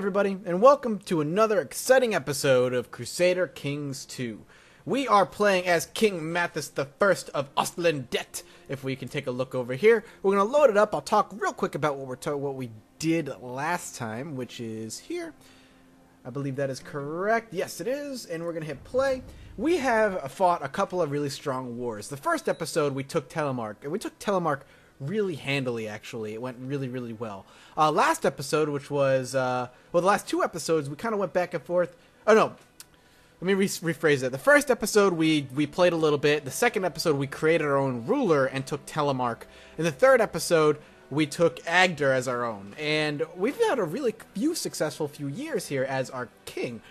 everybody, and welcome to another exciting episode of Crusader Kings 2. We are playing as King Mathis I of Ostlandet. If we can take a look over here, we're going to load it up. I'll talk real quick about what we did last time, which is here. I believe that is correct. Yes, it is, and we're going to hit play. We have fought a couple of really strong wars. The first episode, we took Telemark, and we took Telemark really handily, actually. It went really, really well. Last episode, which was, the last two episodes, we kind of went back and forth. Oh, no. Let me rephrase it. The first episode, we played a little bit. The second episode, we created our own ruler and took Telemark. In the third episode, we took Agder as our own. And we've had a really successful few years here as our king.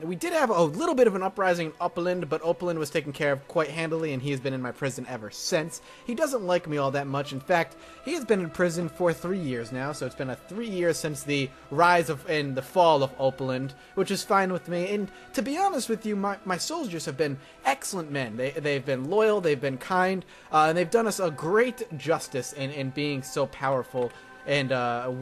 We did have a little bit of an uprising in Uppland, but Uppland was taken care of quite handily, and he has been in my prison ever since. He doesn't like me all that much. In fact, he has been in prison for 3 years now, so it's been 3 years since the rise of and the fall of Uppland, which is fine with me. And to be honest with you, my soldiers have been excellent men. They've been loyal, they've been kind, and they've done us a great justice in being so powerful and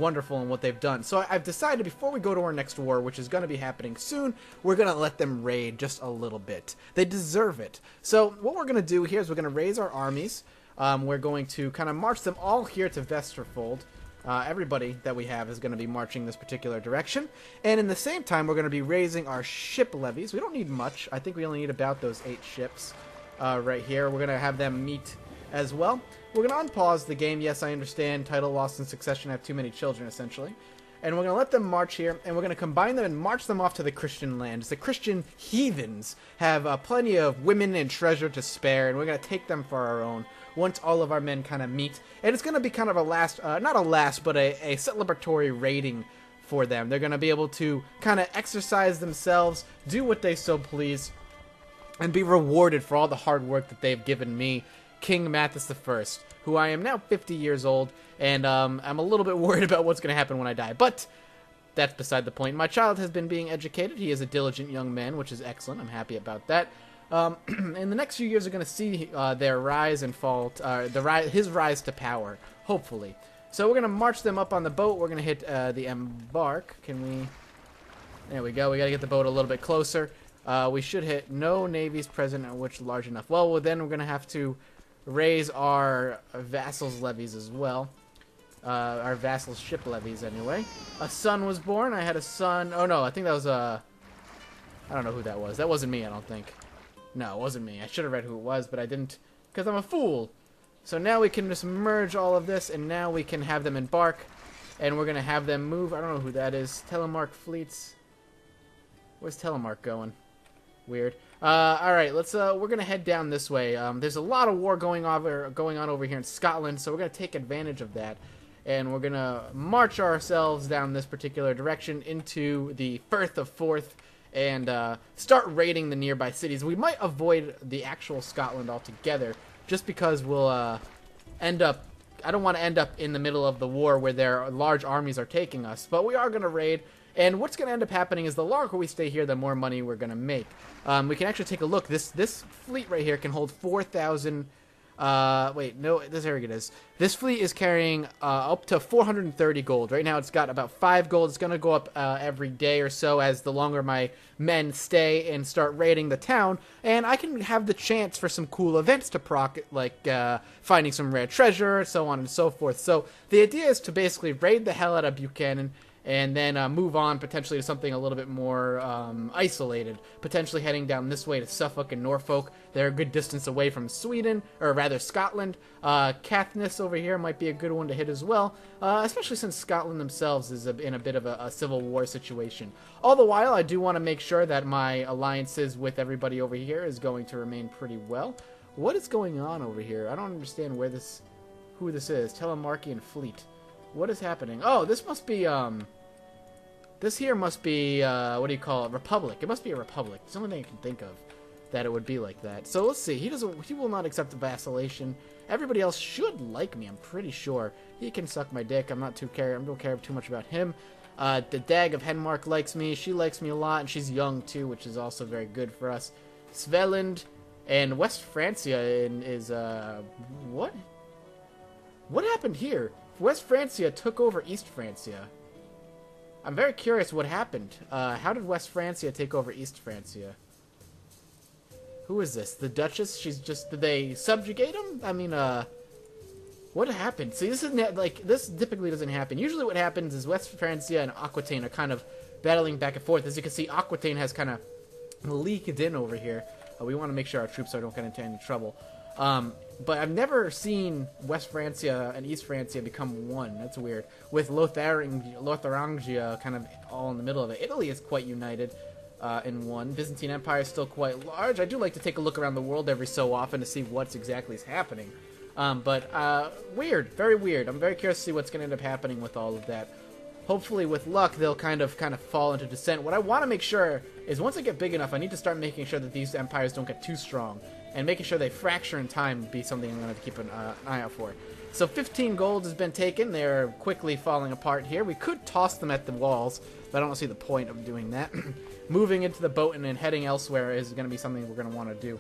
wonderful in what they've done. So I've decided before we go to our next war, which is going to be happening soon, we're going to let them raid just a little bit. They deserve it. So what we're going to do here is we're going to raise our armies. We're going to kind of march them all here to Vesterfold. Everybody that we have is going to be marching this particular direction. And in the same time, we're going to be raising our ship levies. We don't need much. I think we only need about those 8 ships right here. We're going to have them meet as well. We're going to unpause the game. Yes, I understand. Title lost in succession. I have too many children, essentially. And we're going to let them march here, and we're going to combine them and march them off to the Christian lands. The Christian heathens have plenty of women and treasure to spare, and we're going to take them for our own once all of our men kind of meet. And it's going to be kind of a not a last, but a celebratory raiding for them. They're going to be able to kind of exercise themselves, do what they so please, and be rewarded for all the hard work that they've given me, King Mathis I, who I am now 50 years old, and I'm a little bit worried about what's going to happen when I die. But that's beside the point. My child has been being educated. He is a diligent young man, which is excellent. I'm happy about that. And the next few years are going to see their rise and fall, his rise to power, hopefully. So we're going to march them up on the boat. We're going to hit the embark. Can we? There we go. We got to get the boat a little bit closer. We should hit no navies present, which large enough. Well, then we're going to have to raise our vassals' levies as well. Our vassals' ship levies, anyway. A son was born. I had a son. Oh, no, I think that was I don't know who that was. That wasn't me, I don't think. No, it wasn't me. I should have read who it was, but I didn't, because I'm a fool. So now we can just merge all of this, and now we can have them embark, and we're going to have them move. I don't know who that is. Telemark fleets. Where's Telemark going? Weird. Alright, we're gonna head down this way. There's a lot of war going on over here in Scotland, so we're gonna take advantage of that. And we're gonna march ourselves down this particular direction into the Firth of Forth and start raiding the nearby cities. We might avoid the actual Scotland altogether, just because we'll end up... I don't want to end up in the middle of the war where their large armies are taking us, but we are gonna raid. And what's going to end up happening is the longer we stay here, the more money we're going to make. We can actually take a look. This fleet right here can hold 4,000... wait, no, here it is. This fleet is carrying up to 430 gold. Right now it's got about 5 gold. It's going to go up every day or so as the longer my men stay and start raiding the town. And I can have the chance for some cool events to proc, like finding some rare treasure, so on and so forth. So the idea is to basically raid the hell out of Buchanan, and then move on potentially to something a little bit more isolated, potentially heading down this way to Suffolk and Norfolk. They're a good distance away from Sweden, or rather Scotland. Caithness over here might be a good one to hit as well, especially since Scotland themselves is in a bit of a civil war situation. All the while, I do want to make sure that my alliances with everybody over here is going to remain pretty well. What is going on over here? I don't understand who this is. Telemarkian fleet. What is happening? Oh, this must be, this here must be, what do you call it? Republic. It must be a republic. It's the only thing I can think of that it would be like that. So let's see. He will not accept the vacillation. Everybody else should like me, I'm pretty sure. He can suck my dick. I don't care too much about him. The Dag of Henmark likes me. She likes me a lot, and she's young too, which is also very good for us. Sveland and West Francia is, what? What happened here? West Francia took over East Francia. I'm very curious what happened. How did West Francia take over East Francia? Who is this? The Duchess? She's just... Did they subjugate him? I mean, what happened? See, this is like... This typically doesn't happen. Usually what happens is West Francia and Aquitaine are kind of battling back and forth. As you can see, Aquitaine has kind of leaked in over here. We want to make sure our troops don't get into any trouble. But I've never seen West Francia and East Francia become one. That's weird. With Lotharingia kind of all in the middle of it. Italy is quite united in one. Byzantine Empire is still quite large. I do like to take a look around the world every so often to see what's exactly is happening. Weird. Very weird. I'm very curious to see what's going to end up happening with all of that. Hopefully, with luck, they'll kind of fall into descent. What I want to make sure is once I get big enough, I need to start making sure that these empires don't get too strong. And making sure they fracture in time would be something I'm going to have to keep an eye out for. So 15 gold has been taken. They're quickly falling apart here. We could toss them at the walls, but I don't see the point of doing that. Moving into the boat and then heading elsewhere is going to be something we're going to want to do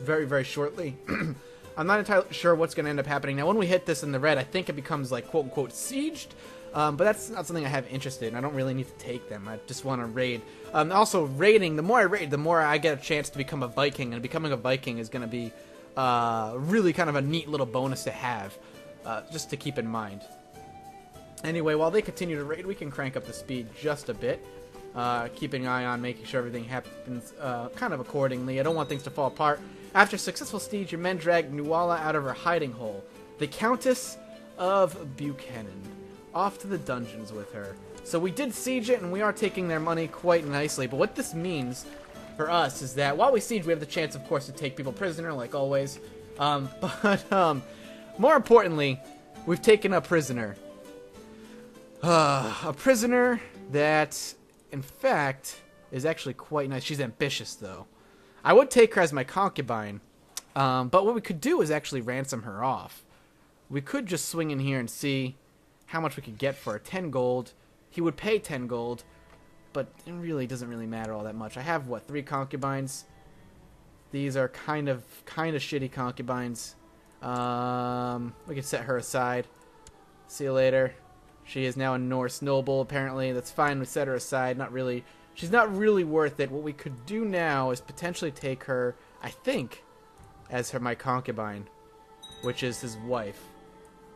very, very shortly. I'm not entirely sure what's going to end up happening. Now, when we hit this in the red, I think it becomes, like, quote-unquote, sieged. But that's not something I have interest in. I don't really need to take them. I just want to raid. Also, raiding, the more I raid, the more I get a chance to become a Viking. And becoming a Viking is going to be really kind of a neat little bonus to have. Just to keep in mind. Anyway, while they continue to raid, we can crank up the speed just a bit. Keeping an eye on making sure everything happens kind of accordingly. I don't want things to fall apart. After a successful siege, your men dragged Nuala out of her hiding hole. The Countess of Buchanan. Off to the dungeons with her. So we did siege it, and we are taking their money quite nicely. But what this means for us is that while we siege, we have the chance, of course, to take people prisoner, like always. More importantly, we've taken a prisoner. A prisoner that, in fact, is actually quite nice. She's ambitious, though. I would take her as my concubine, but what we could do is actually ransom her off. We could just swing in here and see how much we could get for her. 10 gold. He would pay 10 gold, but it really doesn't really matter all that much. I have, what, 3 concubines? These are kind of shitty concubines. We could set her aside. See you later. She is now a Norse noble, apparently. That's fine. We set her aside. Not really. She's not really worth it. What we could do now is potentially take her, I think, as my concubine, which is his wife.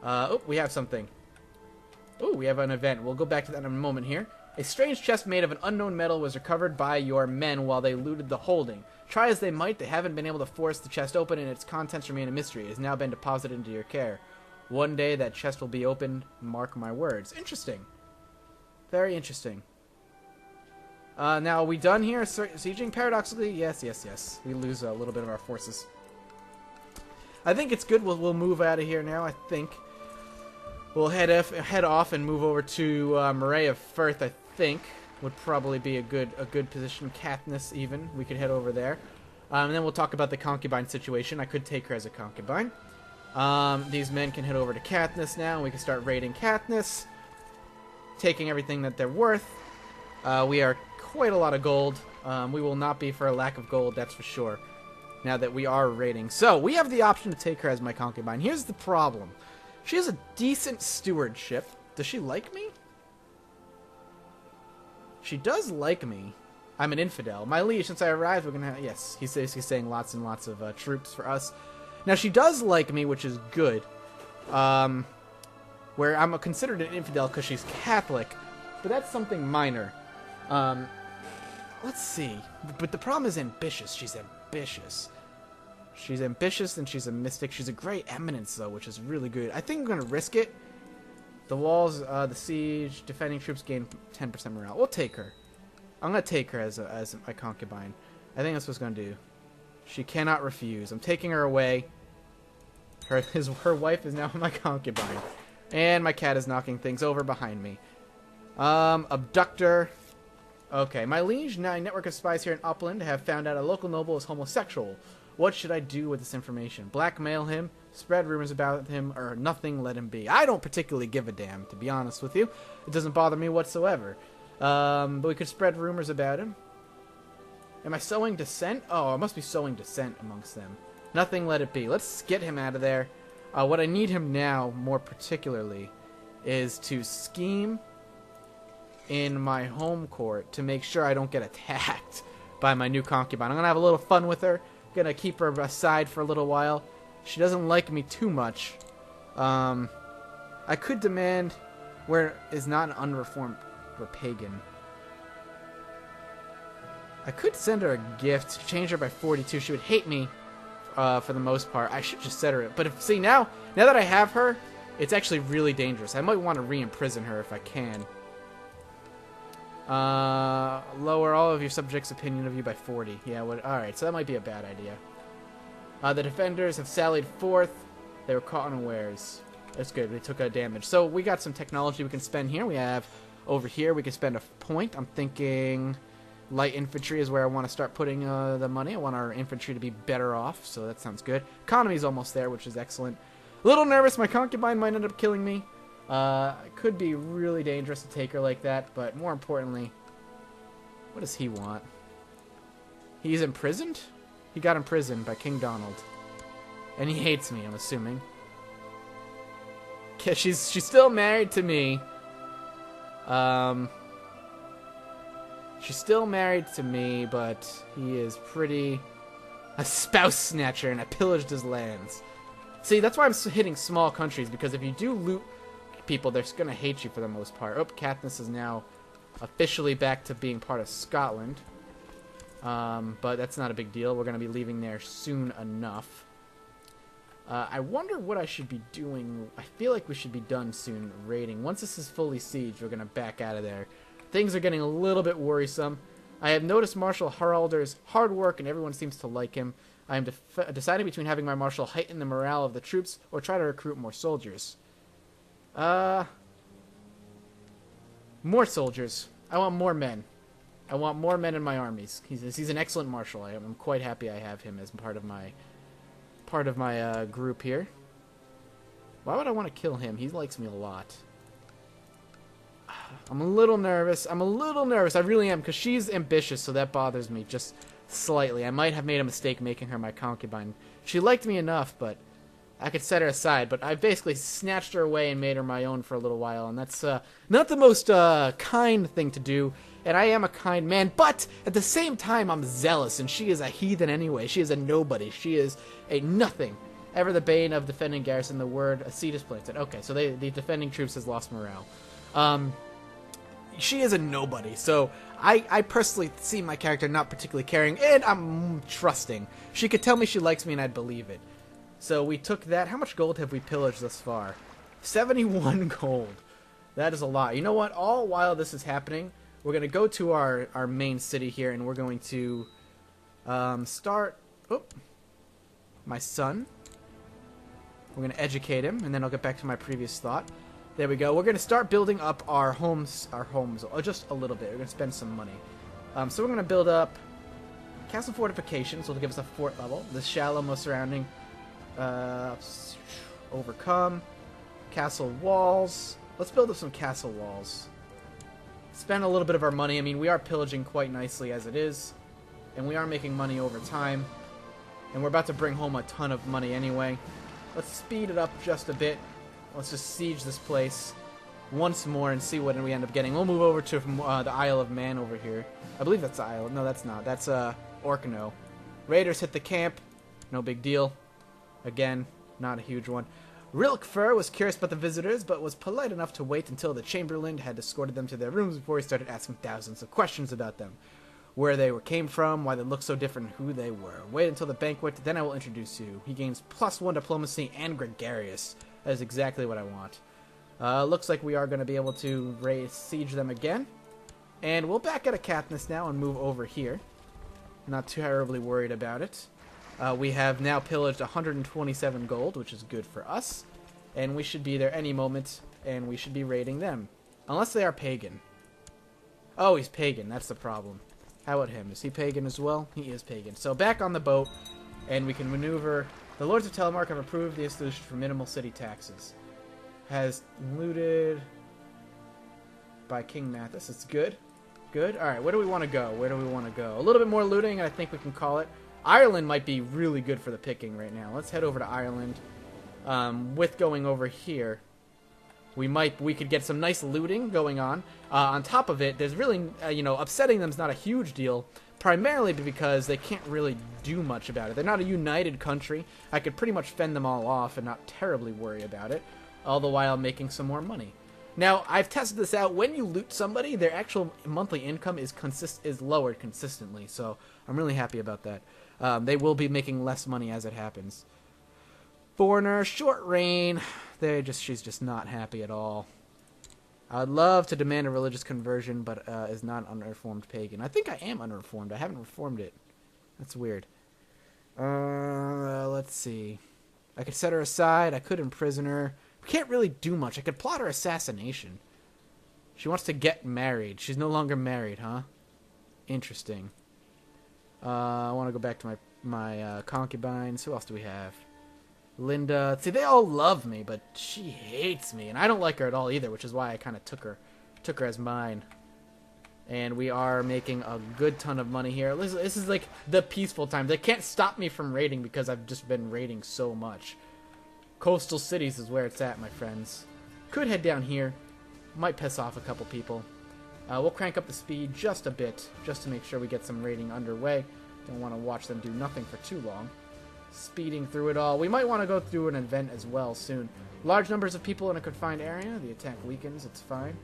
Oh, we have something. Oh, we have an event. We'll go back to that in a moment here. A strange chest made of an unknown metal was recovered by your men while they looted the holding. Try as they might, they haven't been able to force the chest open, and its contents remain a mystery. It has now been deposited into your care. One day that chest will be opened. Mark my words. Interesting. Very interesting. Now, are we done here sieging? Paradoxically, yes. We lose a little bit of our forces. I think it's good. We'll move out of here now, I think. We'll head off and move over to Moray of Firth, I think. Would probably be a good position. Caithness, even. We could head over there. And then we'll talk about the concubine situation. I could take her as a concubine. These men can head over to Caithness now. And we can start raiding Caithness. Taking everything that they're worth. We are quite a lot of gold. We will not be for a lack of gold, that's for sure. Now that we are raiding. So, we have the option to take her as my concubine. Here's the problem. She has a decent stewardship. Does she like me? She does like me. I'm an infidel. My liege, since I arrived, we're gonna have... Yes, he's saying lots and lots of troops for us. Now, she does like me, which is good. Where I'm considered an infidel because she's Catholic. But that's something minor. Let's see. But the problem is ambitious. She's ambitious. She's ambitious and she's a mystic. She's a great eminence, though, which is really good. I think I'm going to risk it. The walls, the siege, defending troops gain 10% morale. We'll take her. I'm going to take her as my concubine. I think that's what it's going to do. She cannot refuse. I'm taking her away. Her wife is now my concubine. And my cat is knocking things over behind me. Abductor. Okay, my liege, now a network of spies here in Upland have found out a local noble is homosexual. What should I do with this information? Blackmail him, spread rumors about him, or nothing, let him be. I don't particularly give a damn, to be honest with you. It doesn't bother me whatsoever. But we could spread rumors about him. Am I sowing dissent? Oh, I must be sowing dissent amongst them. Nothing, let it be. Let's get him out of there. What I need him now, more particularly, is to scheme in my home court to make sure I don't get attacked by my new concubine. I'm going to have a little fun with her. Going to keep her aside for a little while. She doesn't like me too much. I could demand where is not an unreformed or pagan. I could send her a gift, change her by 42. She would hate me for the most part. I should just set her. But if see now that I have her, it's actually really dangerous. I might want to re-imprison her if I can. Lower all of your subjects' opinion of you by 40. Yeah, alright, so that might be a bad idea. The defenders have sallied forth. They were caught unawares. That's good. They took a damage. So we got some technology we can spend here. We have over here we can spend a point. I'm thinking light infantry is where I want to start putting the money. I want our infantry to be better off, so that sounds good. Economy's almost there, which is excellent. A little nervous. My concubine might end up killing me. It could be really dangerous to take her like that, but more importantly, what does he want? He's imprisoned? He got imprisoned by King Donald. And he hates me, I'm assuming. She's still married to me. She's still married to me, but he is pretty a spouse snatcher, and I pillaged his lands. See, that's why I'm hitting small countries, because if you do loot people, they're going to hate you for the most part. Oh, Katniss is now officially back to being part of Scotland. But that's not a big deal. We're going to be leaving there soon enough. I wonder what I should be doing. I feel like we should be done soon raiding. Once this is fully sieged, we're going to back out of there. Things are getting a little bit worrisome. I have noticed Marshal Haralder's hard work, and everyone seems to like him. I am deciding between having my marshal heighten the morale of the troops or try to recruit more soldiers. More soldiers. I want more men. I want more men in my armies. He's an excellent marshal. I'm quite happy I have him as part of my group here. Why would I want to kill him? He likes me a lot. I'm a little nervous. I really am, because she's ambitious, so that bothers me just slightly. I might have made a mistake making her my concubine. She liked me enough, but I could set her aside. But I basically snatched her away and made her my own for a little while, and that's not the most kind thing to do. And I am a kind man, but at the same time, I'm zealous, and she is a heathen anyway. She is a nobody. She is a nothing. Ever the bane of defending garrison, the word a seed is planted. Okay, so the defending troops has lost morale. She is a nobody, so I personally see my character not particularly caring, and I'm trusting. She could tell me she likes me, and I'd believe it. So we took that. How much gold have we pillaged thus far? 71 gold. That is a lot. You know what? All while this is happening, we're going to go to our main city here, and we're going to start... Oh, my son. We're going to educate him, and then I'll get back to my previous thought. There we go. We're going to start building up our homes, just a little bit. We're going to spend some money. So we're going to build up castle fortifications, so it'll give us a fort level. The shallow most surrounding, overcome, castle walls. Let's build up some castle walls. Spend a little bit of our money. I mean, we are pillaging quite nicely as it is, and we are making money over time, and we're about to bring home a ton of money anyway. Let's speed it up just a bit. Let's just siege this place once more and see what we end up getting. We'll move over to the Isle of Man over here. I believe that's the Isle. No, that's not. That's Orkano. Raiders hit the camp. No big deal. Again, not a huge one. Rilkfer was curious about the visitors, but was polite enough to wait until the Chamberlain had escorted them to their rooms before he started asking thousands of questions about them. Where they came from, why they looked so different, and who they were. Wait until the banquet, then I will introduce you. He gains +1 diplomacy and gregarious. That is exactly what I want. Looks like we are going to be able to siege them again. And we'll back out of Katniss now and move over here. Not too terribly worried about it. We have now pillaged 127 gold, which is good for us. And we should be there any moment, and we should be raiding them. Unless they are pagan. Oh, he's pagan. That's the problem. How about him? Is he pagan as well? He is pagan. So back on the boat, and we can maneuver. The Lords of Telemark have approved the institution for minimal city taxes. Has looted by King Mathis. It's good. Good. Alright, where do we want to go? Where do we want to go? A little bit more looting, and I think we can call it. Ireland might be really good for the picking right now. Let's head over to Ireland. With going over here, we could get some nice looting going on. On top of it, there's really, upsetting them is not a huge deal, primarily because they can't really do much about it. They're not a united country. I could pretty much fend them all off and not terribly worry about it, all the while making some more money. Now, I've tested this out. When you loot somebody, their actual monthly income is lowered consistently, so I'm really happy about that. They will be making less money as it happens. Foreigner, short reign. She's just not happy at all. I'd love to demand a religious conversion, but is not an unreformed pagan. I think I am unreformed. I haven't reformed it. That's weird. Let's see. I could set her aside. I could imprison her. We can't really do much. I could plot her assassination. She wants to get married. She's no longer married, huh? Interesting. I want to go back to my concubines. Who else do we have? Linda. See, they all love me, but she hates me, and I don't like her at all either, which is why I kind of took her as mine. And we are making a good ton of money here. This is like the peaceful time. They can't stop me from raiding because I've just been raiding so much. Coastal cities is where it's at, my friends. Could head down here. Might piss off a couple people. We'll crank up the speed just a bit, just to make sure we get some raiding underway. Don't want to watch them do nothing for too long. Speeding through it all. We might want to go through an event as well soon. Large numbers of people in a confined area. The attack weakens. It's fine.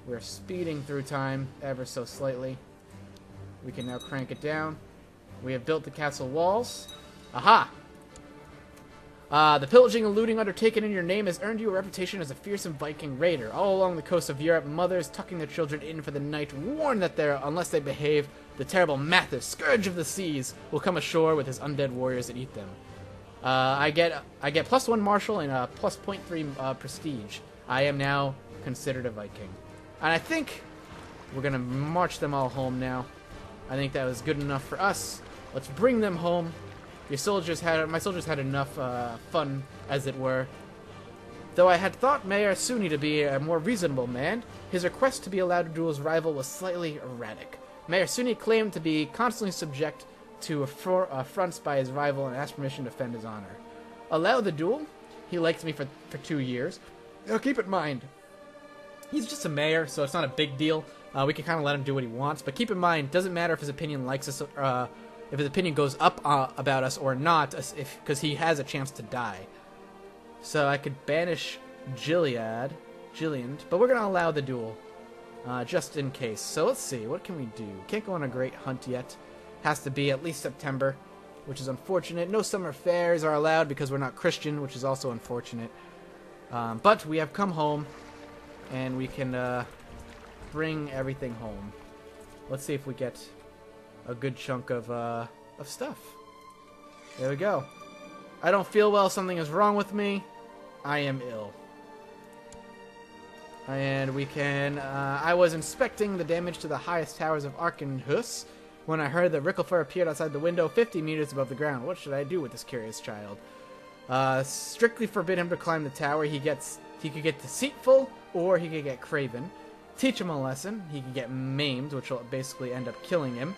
We're speeding through time ever so slightly. We can now crank it down. We have built the castle walls. Aha! The pillaging and looting undertaken in your name has earned you a reputation as a fearsome Viking raider. All along the coast of Europe, mothers tucking their children in for the night warn that unless they behave, the terrible Mathis, scourge of the seas, will come ashore with his undead warriors and eat them. I get +1 martial and plus 0.3 prestige. I am now considered a Viking. And I think we're going to march them all home now. I think that was good enough for us. Let's bring them home. My soldiers had enough fun, as it were. Though I had thought Mayor Suni to be a more reasonable man, his request to be allowed to duel his rival was slightly erratic. Mayor Suni claimed to be constantly subject to affronts by his rival and asked permission to defend his honor. Allow the duel? He liked me for 2 years. Now keep in mind, he's just a mayor, so it's not a big deal. We can kind of let him do what he wants, but keep in mind, doesn't matter if his opinion likes us, if his opinion goes up about us or not, because he has a chance to die. So I could banish Jilliand, but we're going to allow the duel, just in case. So let's see, what can we do? Can't go on a great hunt yet. Has to be at least September, which is unfortunate. No summer fairs are allowed because we're not Christian, which is also unfortunate. But we have come home, and we can bring everything home. Let's see if we get a good chunk of stuff. There we go. I don't feel well. Something is wrong with me. I am ill. And we can... I was inspecting the damage to the highest towers of Arkenhus when I heard that Ricklefur appeared outside the window 50 meters above the ground. What should I do with this curious child? Strictly forbid him to climb the tower. He could get deceitful, or he could get craven. Teach him a lesson. He could get maimed, which will basically end up killing him.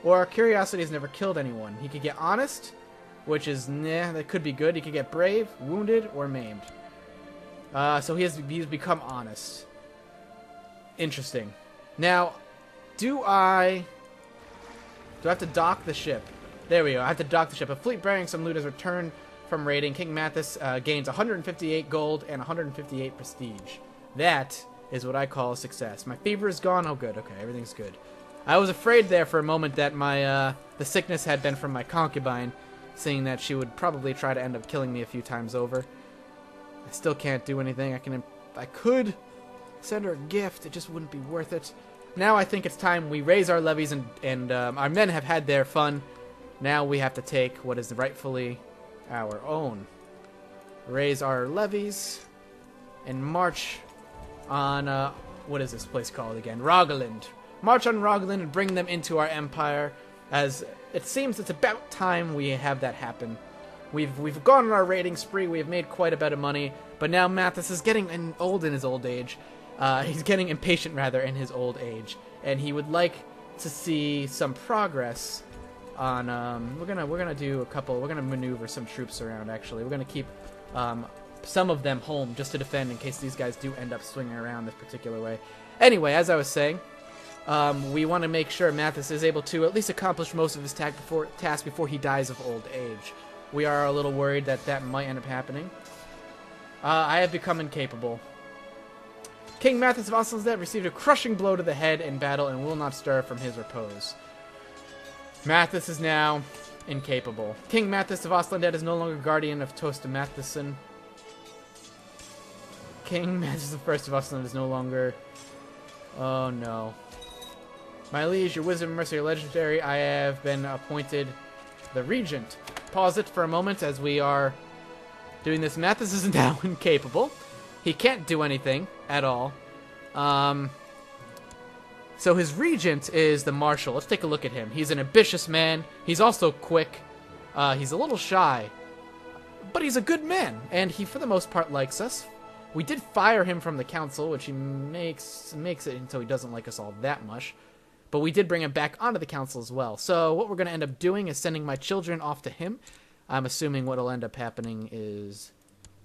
Or curiosity has never killed anyone. He could get honest, which is, that could be good. He could get brave, wounded, or maimed. So he's become honest. Interesting. Now, do I have to dock the ship? There we go. I have to dock the ship. A fleet bearing some loot has returned from raiding. King Mathis gains 158 gold and 158 prestige. That is what I call a success. My fever is gone. Oh, good. Okay, everything's good. I was afraid there for a moment that my the sickness had been from my concubine, seeing that she would probably try to end up killing me a few times over. I still can't do anything. I could send her a gift. It just wouldn't be worth it. Now I think it's time we raise our levies, and our men have had their fun. Now we have to take what is rightfully our own. Raise our levies and march on what is this place called again? Rogaland. March on Rogaland and bring them into our empire, as it seems it's about time we have that happen. We've gone on our raiding spree, we have made quite a bit of money, but now Mathis is getting old in his old age. He's getting impatient, rather, in his old age, and he would like to see some progress on, we're gonna do a couple, we're gonna maneuver some troops around, actually. We're gonna keep some of them home just to defend in case these guys do end up swinging around this particular way. Anyway, as I was saying, we want to make sure Mathis is able to at least accomplish most of his task before he dies of old age. We are a little worried that that might end up happening. I have become incapable. King Mathis of Oslandette received a crushing blow to the head in battle and will not stir from his repose. Mathis is now incapable. King Mathis of Oslandette is no longer guardian of Tosta Mathison. King Mathis I of Oslandette is no longer... Oh no. My liege, your wisdom and mercy are legendary. I have been appointed the regent. Pause it for a moment as we are doing this. Mathis is now incapable. He can't do anything at all. So his regent is the marshal. Let's take a look at him. He's an ambitious man. He's also quick. He's a little shy. But he's a good man. And he, for the most part, likes us. We did fire him from the council, which he makes it until he doesn't like us all that much. But we did bring him back onto the council as well. So what we're going to end up doing is sending my children off to him. I'm assuming what will end up happening is...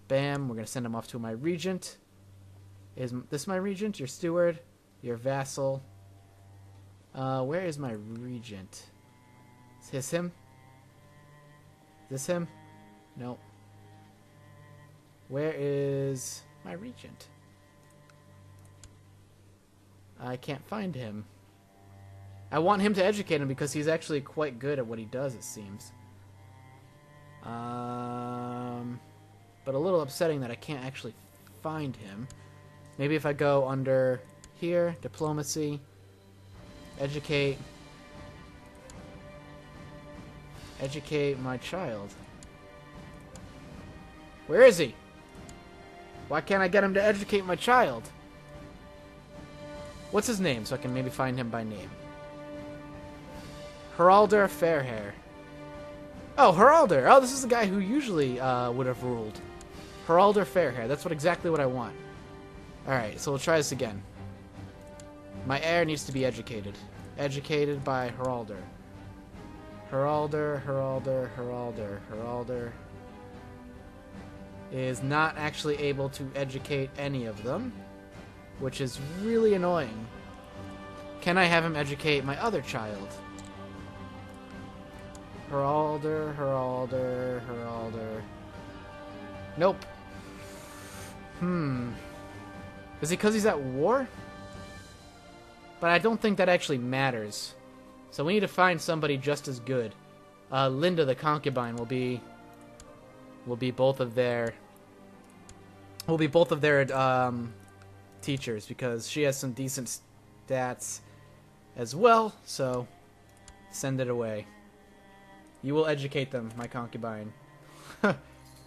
Bam, we're going to send him off to my regent. Is this my regent? Your steward? Your vassal? Where is my regent? Is this him? Is this him? Nope. Where is my regent? I can't find him. I want him to educate him because he's actually quite good at what he does, it seems. But a little upsetting that I can't actually find him. Maybe if I go under here, diplomacy, educate my child. Where is he? Why can't I get him to educate my child? What's his name so I can maybe find him by name? Heralder Fairhair. Oh, Heralder! Oh, this is the guy who usually would have ruled. Heralder Fairhair. That's exactly what I want. Alright, so we'll try this again. My heir needs to be educated. Educated by Heralder. Heralder is not actually able to educate any of them, which is really annoying. Can I have him educate my other child? Heralder. Nope. Is it because he's at war? But I don't think that actually matters. So we need to find somebody just as good. Linda the Concubine will be both of their teachers because she has some decent stats as well. So send it away. You will educate them, my concubine.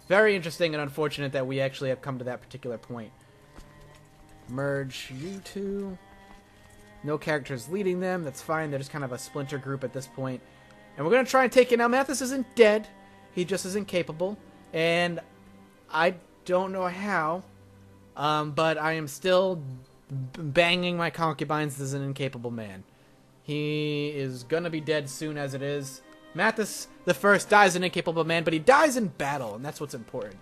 Very interesting and unfortunate that we actually have come to that particular point. Merge you two. No characters leading them. That's fine. They're just kind of a splinter group at this point. And we're going to try and take it. Now, Mathis isn't dead. He just is incapable. And I don't know how. But I am still banging my concubines as an incapable man. He is going to be dead soon as it is. Mathis the First dies an incapable man, but he dies in battle, and that's what's important.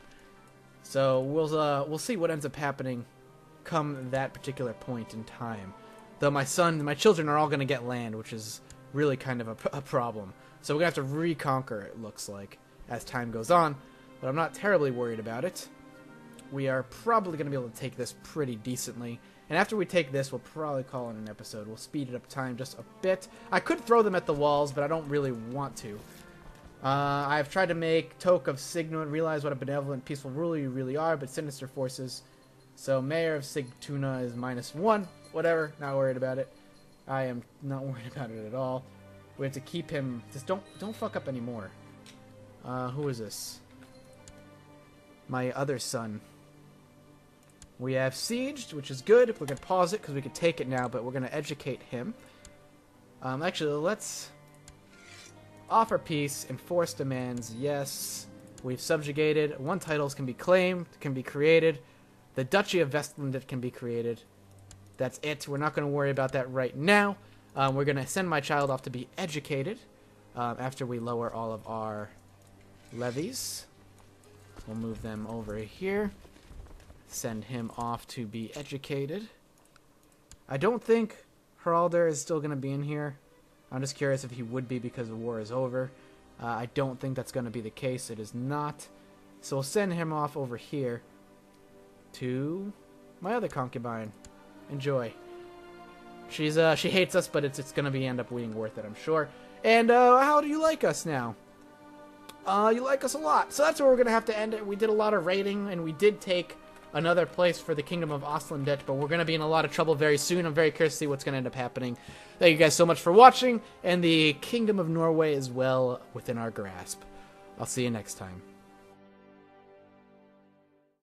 So we'll see what ends up happening come that particular point in time. Though my children are all going to get land, which is really kind of a problem. So we're going to have to reconquer, it looks like, as time goes on. But I'm not terribly worried about it. We are probably going to be able to take this pretty decently. And after we take this, we'll probably call it an episode. We'll speed it up time just a bit. I could throw them at the walls, but I don't really want to. I've tried to make Toke of Signo and realize what a benevolent, peaceful ruler you really are, but sinister forces. So Mayor of Sigtuna is -1. Whatever, not worried about it. I am not worried about it at all. We have to keep him... Just don't fuck up anymore. Who is this? My other son. We have sieged, which is good. We're going to pause it because we can take it now, but we're going to educate him. Actually, let's offer peace, enforce demands. Yes, we've subjugated. 1 titles can be claimed, can be created. The Duchy of Vestlandet can be created. That's it. We're not going to worry about that right now. We're going to send my child off to be educated after we lower all of our levies. We'll move them over here. Send him off to be educated. I don't think Haraldr is still going to be in here. I'm just curious if he would be because the war is over. I don't think that's going to be the case. It is not. So we'll send him off over here to my other concubine. Enjoy. She hates us, but it's going to end up being worth it, I'm sure. And how do you like us now? You like us a lot. So that's where we're going to have to end it. We did a lot of raiding, and we did take another place for the Kingdom of Ostlandet, but we're going to be in a lot of trouble very soon. I'm very curious to see what's going to end up happening. Thank you guys so much for watching, and the Kingdom of Norway is well within our grasp. I'll see you next time.